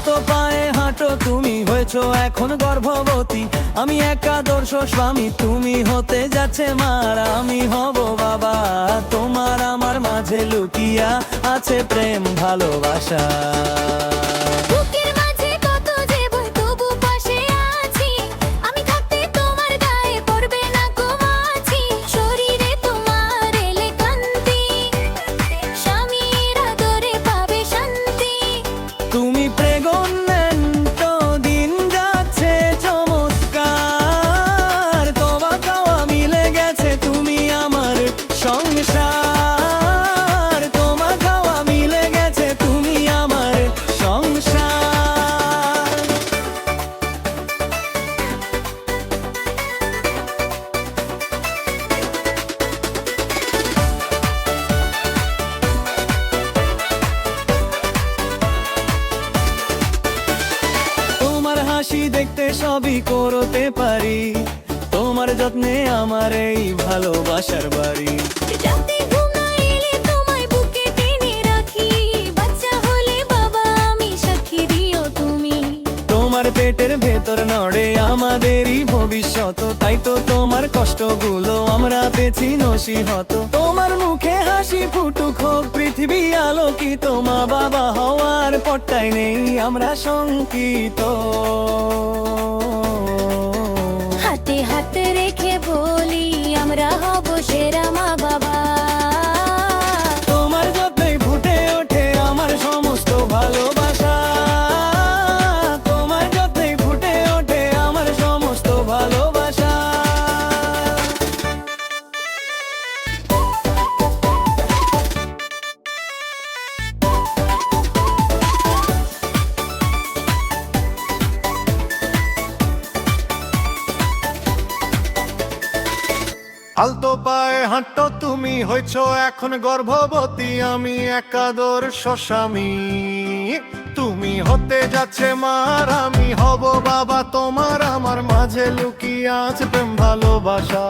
আলতো পায়ে হাঁটো, তুমি হয়েছো এখন গর্ভবতী। আমি একাদর্শ স্বামী, তুমি হতে যাচ্ছে মার। আমি হব বাবা, তোমার আমার মাঝে লুকিয়া আছে প্রেম ভালোবাসা। বুকের মাঝে কত যে বই, তবু পাশে আছি। আমি থাকতে তোমার গায়ে পড়বে না গো মাছি। শরীরে তোমার এলে কান্তি, স্বামীর আদরে পাবে শান্তি। তুমি প্রেগন্যান্ট, দিন যাচ্ছে চমৎকার। তোমা খাওয়া মিলে গেছে, তুমি আমার সংসার। তোমা খাওয়া মিলে গেছে, তুমি আমার সংসার। তোমার হাসি দেখতে সবই করতে পারি, তোমার যত্নে আমার এই ভালোবাসার বাড়ি। রাতে ঘুম না এলে তোমায় বুকে টেনে রাখি। বাচ্চা হলে বাবা আমি সাক্ষী দিও তুমি। তোমার পেটের ভেতর নড়ে আমাদেরই ভবিষ্যৎ, তাই তো তোমার কষ্টগুলো আমরা পেছি নসিহত। তোমার মুখে হাসি ফুটুক, হোক পৃথিবী আলোকিত। মা বাবা হওয়ার পরটাই নেই আমরা শঙ্কিত। হাতে হাতে রেখে বলি আমরা হব সেরা মা বাবা। তোমার যত্নে ফুটে ওঠে আমার সমস্ত ভালোবাসা। তোমার যত্নে ফুটে ওঠে আমার সমস্ত ভালোবাসা। আলতো পায়ে হাঁটো, তুমি হয়েছো এখন গর্ভবতী। আমি একাদর্শ স্বামী, তুমি হতে যাচ্ছে মার। আমি হব বাবা, তোমার আমার মাঝে লুকিয়ে আছে প্রেম ভালোবাসা।